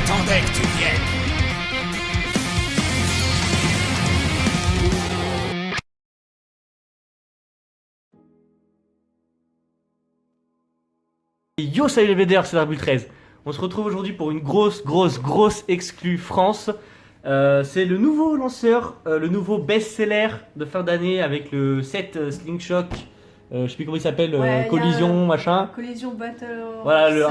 J'attendais que tu viennes. Yo, salut les BDR, c'est Darbulle 13. On se retrouve aujourd'hui pour une grosse exclue France. C'est le nouveau lanceur, le nouveau best-seller de fin d'année avec le set Slingshot. Je sais plus comment il s'appelle, Ouais, Collision, machin. Collision Battle. Voilà,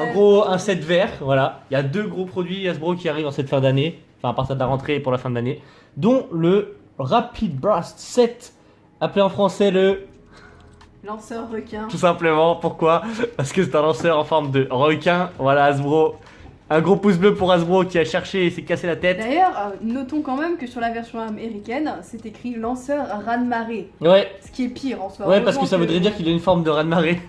un set vert. Voilà, il y a deux gros produits Hasbro qui arrivent en cette fin d'année, enfin à partir de la rentrée et pour la fin de l'année, dont le Rapid Blast 7, appelé en français le Lanceur requin. tout simplement. Pourquoi? Parce que c'est un lanceur en forme de requin. Voilà, Hasbro. Un gros pouce bleu pour Hasbro qui a cherché et s'est cassé la tête. D'ailleurs, notons quand même que sur la version américaine, c'est écrit lanceur raz-de-marée. Ouais, Ce qui est pire en soi. ouais, parce que Heureusement ça voudrait dire qu'il a une forme de raz-de-marée.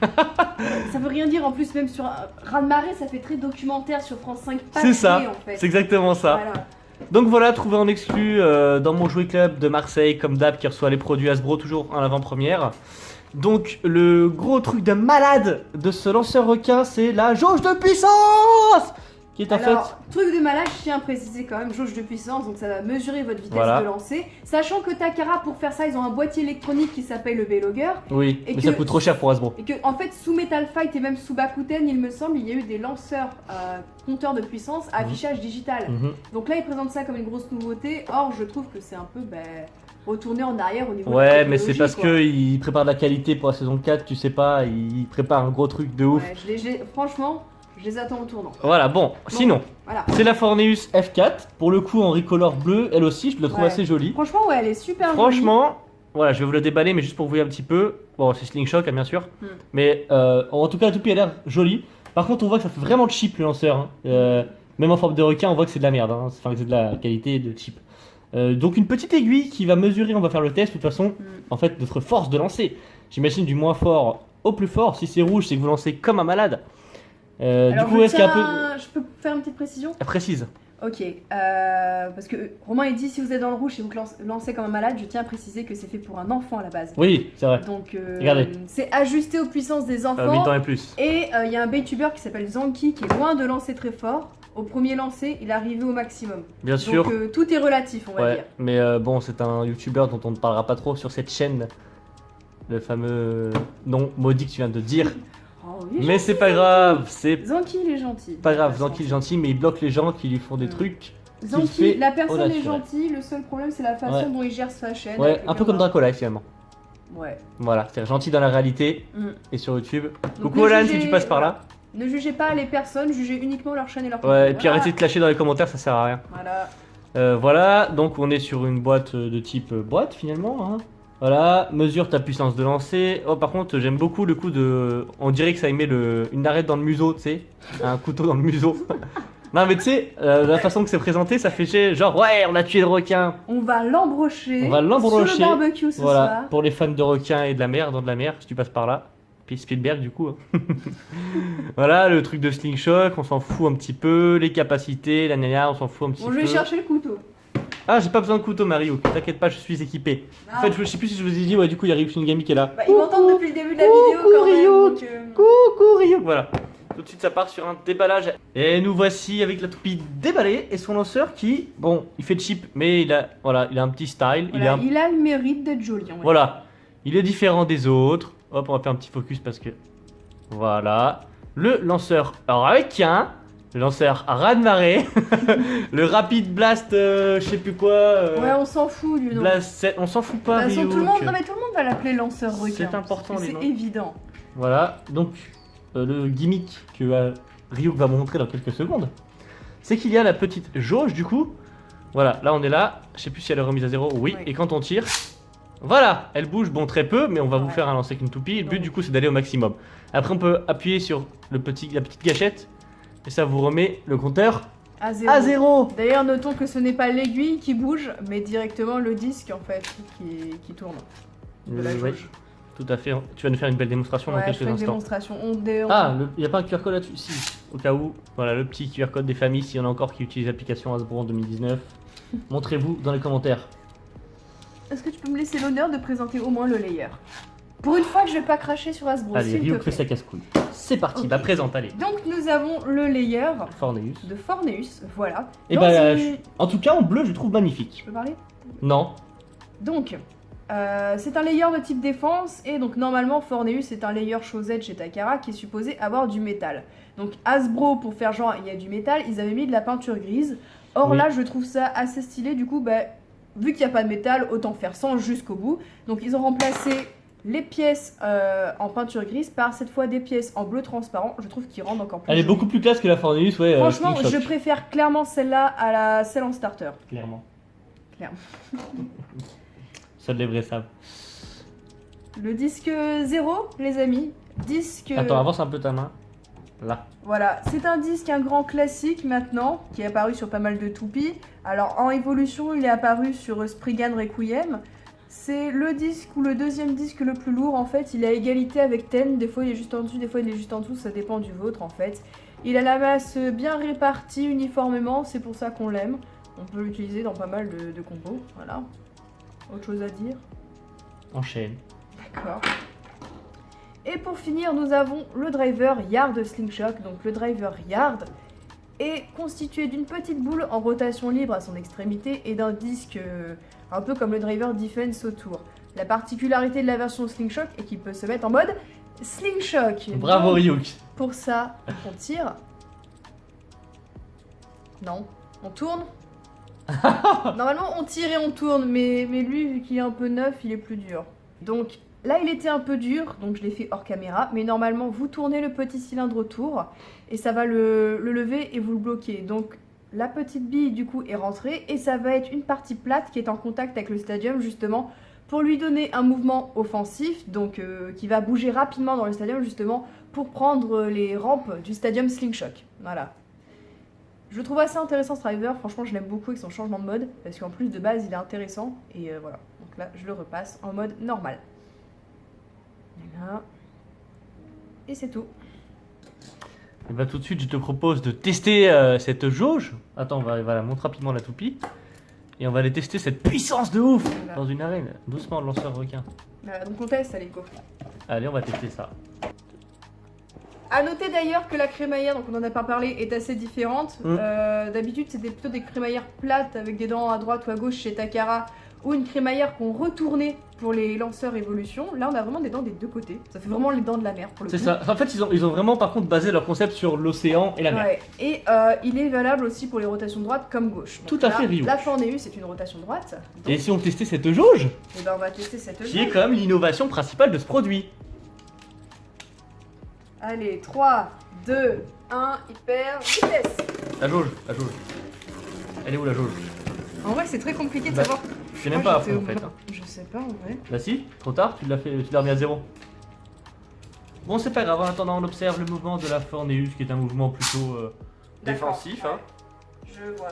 Ça veut rien dire en plus, même sur raz-de-marée, ça fait très documentaire sur France 5. Pas C'est ça, très, en fait. c'est exactement ça. Voilà. Donc voilà, trouvé en exclu dans mon jouet club de Marseille, comme d'hab, qui reçoit les produits Hasbro toujours en avant-première. Donc le gros truc de malade de ce lanceur requin, c'est la jauge de puissance qui est en Alors, truc de malade, je tiens à préciser quand même, jauge de puissance, donc ça va mesurer votre vitesse Voilà. de lancer. Sachant que Takara, pour faire ça, ils ont un boîtier électronique qui s'appelle le B-Logger. fait. Oui, Et mais que- ça coûte trop cher pour Hasbro. Et que, en fait, sous Metal Fight et même sous Bakuten, il me semble, il y a eu des lanceurs compteurs de puissance à affichage digital. Mhm. Donc là, ils présentent ça comme une grosse nouveauté. Or, je trouve que c'est un peu retourner en arrière au niveau de la Ouais, mais c'est technologie, parce quoi. qu'il prépare de la qualité pour la saison 4, tu sais pas, il prépare un gros truc de ouf. Ouais, franchement, je les attends au tournant. Voilà, bon, sinon, Voilà. c'est la Forneus F4, pour le coup en recolor bleu, elle aussi, je la trouve Ouais. assez jolie. Franchement, ouais, elle est super jolie. Franchement, voilà, je vais vous la déballer, mais juste pour vous dire un petit peu. Bon, c'est Slingshot, hein, bien sûr. Mais en tout cas, la toupie a l'air jolie. Par contre, on voit que ça fait vraiment cheap le lanceur. Hein. Même en forme de requin, on voit que c'est de la merde. Hein. Enfin, que c'est de la qualité de cheap. Donc, une petite aiguille qui va mesurer, on va faire le test de toute façon, en fait, notre force de lancer. J'imagine du moins fort au plus fort. Si c'est rouge, c'est que vous lancez comme un malade. Alors, du coup, est-ce qu'il y a un peu. Je peux faire une petite précision? Précise. Ok, parce que Romain il dit si vous êtes dans le rouge et vous lancez comme un malade, je tiens à préciser que c'est fait pour un enfant à la base. Oui, c'est vrai. Donc Regardez. c'est ajusté aux puissances des 8 enfants. ans et plus. Et il y a un BayTuber qui s'appelle Zanki qui est loin de lancer très fort. Au premier lancer, il est arrivé au maximum. Bien sûr. Donc tout est relatif, on va Ouais, dire. mais bon, c'est un youtubeur dont on ne parlera pas trop sur cette chaîne. Le fameux nom maudit que tu viens de dire. Oh, il est Mais gentil, c'est pas grave, c'est Zanki, il est gentil. pas grave. Zanki est gentil, mais il bloque les gens qui lui font des trucs. Zanki, fait la au personne est naturel. gentille, le seul problème c'est la façon Ouais. dont il gère sa chaîne. Ouais, avec les un peu comme caméras. Dracola finalement. Ouais. Voilà, c'est gentil dans la réalité Mm. et sur YouTube. Donc, Coucou ne Alan, jugez- si tu passes par là. Ne jugez pas les personnes, jugez uniquement leur chaîne et leur Ouais, contenu. et puis arrêtez de clasher dans les commentaires, ça sert à rien. Voilà. Voilà, donc on est sur une boîte de type boîte finalement. Hein. Voilà, mesure ta puissance de lancer. Oh, par contre, j'aime beaucoup le coup de. On dirait que ça émet une arête dans le museau, tu sais. Un couteau dans le museau. Non, mais tu sais, la façon que c'est présenté, ça fait genre, ouais, on a tué le requin. On va l'embrocher. On va l'embrocher. Sur le barbecue ce Voilà, soir. pour les fans de requins et de la mer, dans de la mer, si tu passes par là. Puis Spielberg, du coup. Hein. Voilà, le truc de Slingshot, on s'en fout un petit peu. Les capacités, la nana, on s'en fout un petit Bon, peu. je vais chercher le couteau. Ah, j'ai pas besoin de couteau, Mario. T'inquiète pas, je suis équipé. En fait, je sais plus si je vous ai dit, ouais, du coup, il y a Ryuk Shinigami qui est là. Bah, ils m'entendent depuis le début de la Coucou, vidéo quand même. Ryuk. Donc, Coucou, Ryuk. Voilà. Tout de suite, ça part sur un déballage. Et nous voici avec la toupie déballée et son lanceur qui, bon, il fait cheap, mais il a un petit style. voilà, il a le mérite d'être joli. On va Voilà. Il est différent des autres. Hop, on va faire un petit focus parce que. Voilà. Le lanceur requin. Le lanceur raz-de-marée. Le Rapid Blast, je sais plus quoi. dire. Ouais, on s'en fout du nom. Blast 7. On s'en fout De pas, toute façon, Ryuk. tout le monde, non, mais tout le monde va l'appeler lanceur requin. C'est important, parce que les noms. C'est évident. Voilà. Donc, le gimmick que Ryuk va montrer dans quelques secondes, c'est qu'il y a la petite jauge du coup. Voilà, là on est là. Je sais plus si elle est remise à zéro. Oui. Oui. Et quand on tire. Voilà, elle bouge, bon très peu, mais on va vous Ouais. faire un lancer avec une toupie. Le but Donc. du coup c'est d'aller au maximum. Après on peut appuyer sur la petite gâchette et ça vous remet le compteur À zéro. à zéro. D'ailleurs, notons que ce n'est pas l'aiguille qui bouge, mais directement le disque en fait qui tourne. De la Ouais, jauge. tout à fait. Tu vas nous faire une belle démonstration dans Ouais, je quelques fais une instants. démonstration. Ah, il n'y a pas un QR code là-dessus. Si, au cas où. Voilà, le petit QR code des familles, s'il y en a encore qui utilisent l'application Hasbro en 2019. Montrez-vous dans les commentaires. Est-ce que tu peux me laisser l'honneur de présenter au moins le layer? Pour une fois que je vais pas cracher sur Hasbro, Allez, s'il Ryu te crée plaît. sa casse-couille. C'est parti, Ok. bah présente, allez. Donc nous avons le layer Forneus. de Forneus, voilà. Et Dans bah, une- en tout cas, en bleu, je trouve magnifique. Je peux parler? Non. Donc, c'est un layer de type défense, et donc normalement Forneus c'est un layer Chosette chez Takara qui est supposé avoir du métal. Donc Hasbro, pour faire genre il y a du métal, ils avaient mis de la peinture grise. Or Oui. là je trouve ça assez stylé, du coup bah, vu qu'il n'y a pas de métal, autant faire sans jusqu'au bout. Donc ils ont remplacé les pièces en peinture grise par cette fois des pièces en bleu transparent, je trouve qu'ils rendent encore plus Elle est joli. beaucoup plus classe que la Forneus, ouais. Franchement, Slingshot. je préfère clairement celle-là à celle en starter. Clairement. Clairement. Ça de les vrais savent. Le disque 0, les amis. Disque. Attends, avance un peu ta main. Là. Voilà, c'est un disque, un grand classique maintenant, qui est apparu sur pas mal de toupies. Alors en évolution, il est apparu sur Spriggan Requiem. C'est le disque ou le deuxième disque le plus lourd en fait. Il est à égalité avec Ten. Des fois il est juste en dessous, des fois il est juste en dessous, ça dépend du vôtre en fait. Il a la masse bien répartie uniformément, c'est pour ça qu'on l'aime. On peut l'utiliser dans pas mal de combos. Voilà. Autre chose à dire? Enchaîne. D'accord. Et pour finir, nous avons le driver Yard Slingshot. Donc le driver Yard est constitué d'une petite boule en rotation libre à son extrémité et d'un disque un peu comme le driver Defense autour. La particularité de la version Slingshot est qu'il peut se mettre en mode Slingshot. Bravo Donc, Ryuk. pour ça, on tire. Non, on tourne. Normalement, on tire et on tourne, mais lui, vu qu'il est un peu neuf, il est plus dur. Donc là, il était un peu dur, donc je l'ai fait hors caméra, mais normalement, vous tournez le petit cylindre autour, et ça va le lever et vous le bloquez. Donc la petite bille, du coup, est rentrée, et ça va être une partie plate qui est en contact avec le stadium, justement, pour lui donner un mouvement offensif, donc qui va bouger rapidement dans le stadium, justement, pour prendre les rampes du stadium Slingshot. Voilà. Je le trouve assez intéressant ce driver, franchement je l'aime beaucoup avec son changement de mode, parce qu'en plus de base il est intéressant, et voilà. Donc là je le repasse en mode normal. Voilà. Et c'est tout. Et bah tout de suite, je te propose de tester cette jauge. Attends, on va la montre rapidement la toupie. Et on va aller tester cette puissance de ouf Voilà. dans une arène. Doucement, le lanceur requin. Donc on teste, allez go. Allez, on va tester ça. A noter d'ailleurs que la crémaillère, donc on en a pas parlé, est assez différente. D'habitude c'était plutôt des crémaillères plates avec des dents à droite ou à gauche chez Takara, ou une crémaillère qu'on retournait pour les lanceurs évolution. Là on a vraiment des dents des deux côtés, ça fait vraiment les dents de la mer pour le coup. C'est ça. En fait, ils ont vraiment par contre basé leur concept sur l'océan et la mer. Ouais. Et il est valable aussi pour les rotations droite comme gauche. Donc Tout à là, fait, Ryu. La Forneus c'est une rotation droite. Donc, Et si on testait cette jauge, eh ben, on va tester cette qui est jauge. quand même l'innovation principale de ce produit. Allez, 3, 2, 1, hyper vitesse. La jauge, la jauge. Elle est où la jauge? En vrai c'est très compliqué de Bah, savoir. C'est même Moi, pas à j'étais fond en au- fait. Hein. Je sais pas en vrai. Bah si, trop tard, tu l'as remis à zéro. Bon, c'est pas grave, en attendant, on observe le mouvement de la Forneus, qui est un mouvement plutôt défensif. D'accord, Je vois.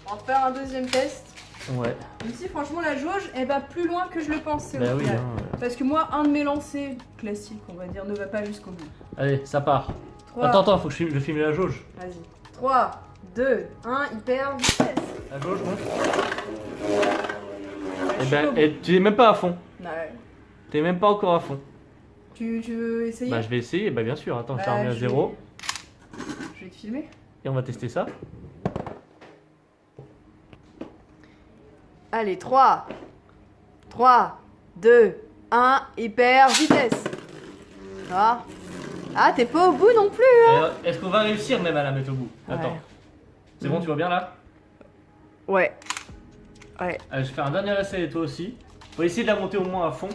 On va faire un deuxième test. Hein. Ouais, Même si franchement la jauge elle va plus loin que je le pensais bah au oui. final. Hein. Parce que moi un de mes lancers classiques on va dire ne va pas jusqu'au bout. Allez, ça part. 3, Attends, faut que je filme la jauge. Vas-y. 3, 2, 1, hyper vitesse. La jauge, monte. Ouais, Eh je suis ben, au bout. tu es même pas à fond. Ouais. T'es même pas encore à fond. Tu veux essayer? Bah, je vais essayer, bah bien sûr. Attends, je t'ai Bah, remis à je zéro. Je vais te filmer. Et on va tester ça. Allez, 3, 2, 1, hyper vitesse. Ah, t'es pas au bout non plus. Est-ce qu'on va réussir même à la mettre au bout? Attends. Ouais. C'est bon, tu vois bien là? Ouais. Ouais. Allez, je vais faire un dernier essai et toi aussi. Faut essayer de la monter au moins à fond.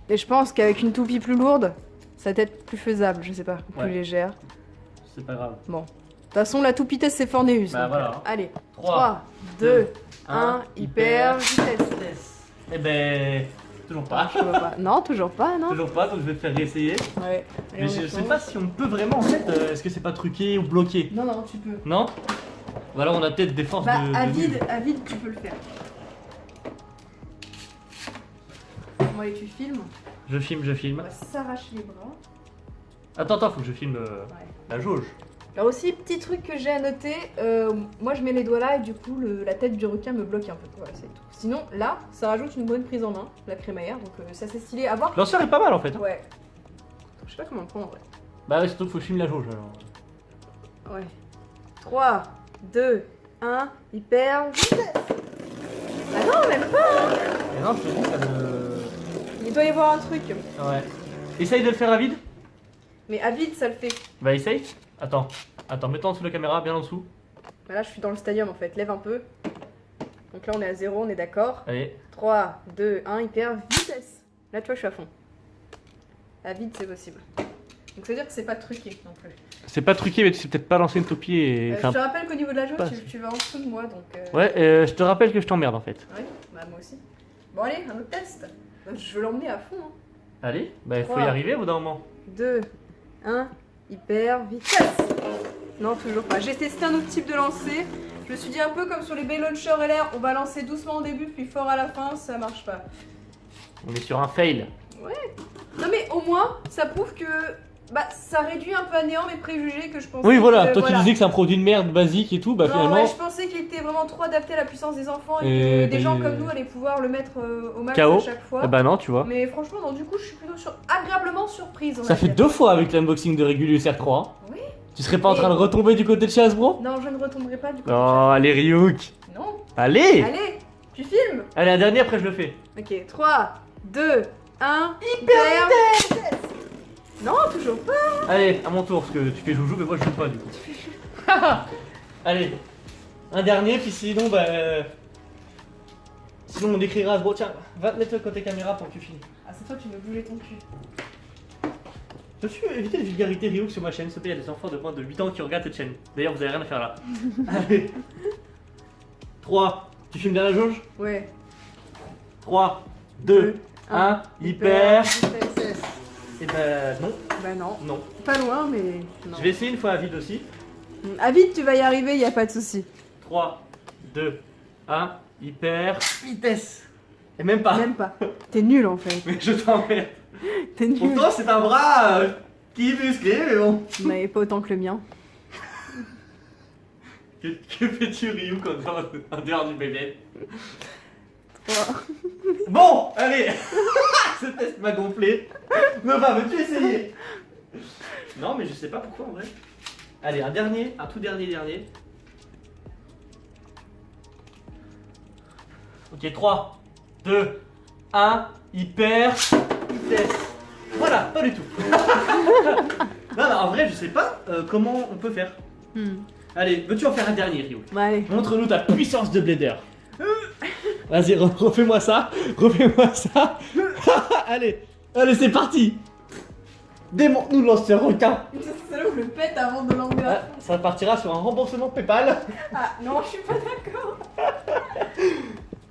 Et je pense qu'avec une toupie plus lourde, ça va être plus faisable, je sais pas, plus Ouais. légère. C'est pas grave. Bon. De toute façon, la toupie test c'est Forneus. Bah, donc, voilà. Allez. 3, 3, 2, 1, hyper vitesse. Eh ben, toujours pas. Je vois pas. Non, toujours pas, non. Toujours pas, donc je vais te faire réessayer. Ouais. Et Mais on je sais change. pas si on peut vraiment en fait. Est-ce que c'est pas truqué ou bloqué? Non, non, tu peux. Non? Ou alors on a peut-être des forces Bah, de. à de vide, tu peux le faire. Bon, allez, tu filmes. Je filme, je On filme. va s'arracher les bras. Attends, faut que je filme Ouais. la jauge. Alors aussi, petit truc que j'ai à noter, moi je mets les doigts là et du coup la tête du requin me bloque un peu. Voilà, c'est tout. Sinon, là, ça rajoute une bonne prise en main, la crémaillère, donc ça c'est stylé à voir. Le lanceur est pas mal en fait. Hein. Ouais. Je sais pas comment le prendre en vrai. Bah ouais, surtout qu'il faut filmer la jauge alors. Ouais. 3, 2, 1, hyper vitesse. Ah non, même pas. Et non, je te dis, ça me. Il doit y avoir un truc. Ouais. Essaye de le faire à vide. Mais à vide, ça le fait. Bah essaye. Attends, mets-toi en dessous de la caméra, bien en dessous. Bah là, je suis dans le stadium en fait. Lève un peu. Donc là, on est à 0, on est d'accord. Allez. 3, 2, 1, hyper vitesse. Là, tu vois, je suis à fond. À vide, c'est possible. Donc ça veut dire que c'est pas truqué non plus. C'est pas truqué, mais tu sais peut-être pas lancer une topie et. Je te rappelle qu'au niveau de la jauge, pas- tu vas en dessous de moi, donc... Ouais, je te rappelle que je t'emmerde en fait. Ouais, bah moi aussi. Bon allez, un autre test. Je veux l'emmener à fond. Hein. Allez, bah il faut y Trois. arriver au bout d'un moment. 2, 1, hyper vitesse. Non, toujours pas. J'ai testé un autre type de lancer. Je me suis dit un peu comme sur les Bay Launcher LR, on va lancer doucement au début, puis fort à la fin, ça marche pas. On est sur un fail. Non mais au moins, ça prouve que bah, ça réduit un peu à néant mes préjugés que je pensais. Oui, voilà, que, toi tu disais que c'est un produit de merde basique et tout, bah non, finalement. ouais, je pensais qu'il était vraiment trop adapté à la puissance des enfants et, Et que des gens des- comme nous allaient pouvoir le mettre au max KO. à chaque fois. Bah non, tu vois. Mais franchement, non, du coup, je suis plutôt agréablement surprise. on Ça va fait dire. 2 fois avec l'unboxing de Regulus R3. Hein. Oui. Tu serais pas en Et- train de retomber du côté de chez Hasbro? Non, je ne retomberai pas du coup. Oh, allez Ryuk. Non. Allez. Allez, tu filmes. Allez, la dernière, après je le fais. Ok, 3, 2, 1. Hyper vitesse. Non, toujours pas. Allez, à mon tour, parce que tu fais joujou, mais moi je joue pas du coup. Allez, un dernier, puis sinon, bah. Sinon, on écrira Hasbro. Tiens, va te mettre côté caméra pour que tu filmes. Ah, c'est toi qui me bouger ton cul. Peux-tu éviter les vulgarités Ryuk sur ma chaîne, s'il te plaît? Il y a des enfants de moins de 8 ans qui regardent cette chaîne. D'ailleurs, vous avez rien à faire là. Allez. 3, tu filmes derrière la jauge? Ouais. 3, 2, 1, hyper. vitesse. Et bah, non, Bah non, non. pas loin, mais non. Je vais essayer une fois à vide aussi. À vite, tu vas y arriver, y a pas de souci. 3, 2, 1, hyper. Vitesse. Et même pas. Même pas. T'es nul en fait. Mais je t'emmerde. T'es nul. Pourtant, c'est un bras qui est musclé, mais bon. Mais pas autant que le mien. Que fais-tu, Ryu, quand t'es en dehors du bébé? 3. Bon, allez. Ce test m'a gonflé. Nova, veux-tu essayer? Non, mais je sais pas pourquoi en vrai. Allez, un dernier, un tout dernier. Ok, 3, 2, 1, hyper vitesse. Voilà, pas du tout. Non, en vrai, je sais pas comment on peut faire. Allez, veux-tu en faire un dernier, Ryu? Bah, allez. Montre-nous ta puissance de blader. Vas-y, refais-moi ça. Allez, c'est parti. Démonte-nous le lanceur requin. C'est là où je le pète avant de l'enlever. Ah, ça partira sur un remboursement PayPal. Ah non, je suis pas d'accord.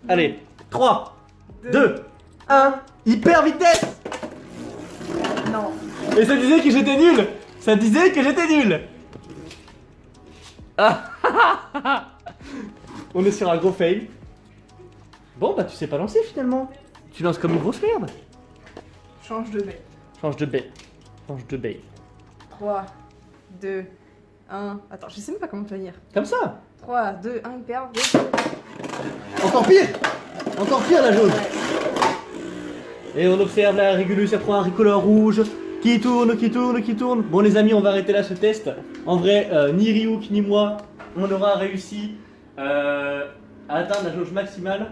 Allez, 3, 2, 1, hyper vitesse. Non. Et ça disait que j'étais nul. Ah. On est sur un gros fail. Bon, bah tu sais pas lancer finalement. Tu lances comme une grosse merde. Change de baie. Change de baie. 3, 2, 1. Attends, je sais même pas comment tenir. Comme ça. 3, 2, 1, hyper. Encore pire la jaune. Et on observe la Regulus R3 un ricoleur rouge qui tourne. Bon les amis, on va arrêter là ce test. En vrai, ni Ryuk ni moi, on aura réussi à atteindre la jauge maximale.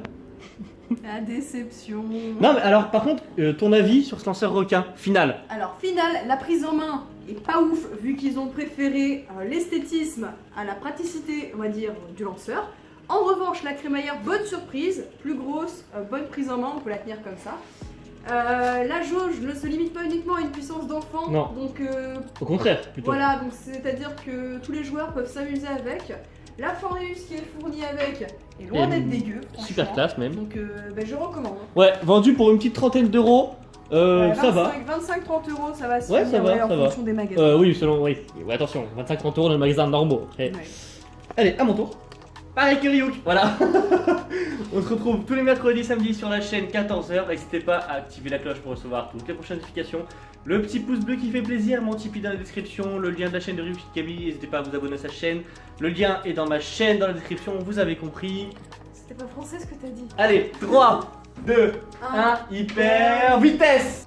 La déception. Non mais alors par contre, ton avis sur ce lanceur requin final? Alors, final, la prise en main est pas ouf vu qu'ils ont préféré l'esthétisme à la praticité, on va dire, du lanceur. En revanche, la crémaillère, bonne surprise, plus grosse, bonne prise en main, on peut la tenir comme ça. La jauge ne se limite pas uniquement à une puissance d'enfant, Non. donc Au contraire, plutôt. voilà, donc c'est-à-dire que tous les joueurs peuvent s'amuser avec. La Foreus qui est fournie avec est loin Et d'être dégueu, Super franchement. classe même. Donc je recommande. Ouais, vendu pour une petite trentaine d'euros, ça va. 25-30 euros, ça va se Ouais, finir, ça va, en ça va. fonction des magasins. Oui, selon, oui. Ouais, attention, 25-30 euros dans le magasin normaux. Après. Ouais. Allez, à mon tour. Pareil que Ryuk, voilà. On se retrouve tous les mercredis et samedis sur la chaîne 14h. N'hésitez pas à activer la cloche pour recevoir toutes les prochaines notifications. Le petit pouce bleu qui fait plaisir, mon Tipeee dans la description. Le lien de la chaîne de Ryuk Kami, n'hésitez pas à vous abonner à sa chaîne. Le lien est dans ma chaîne dans la description, vous avez compris. C'était pas français ce que t'as dit. Allez, 3, 2, 1, hyper vitesse.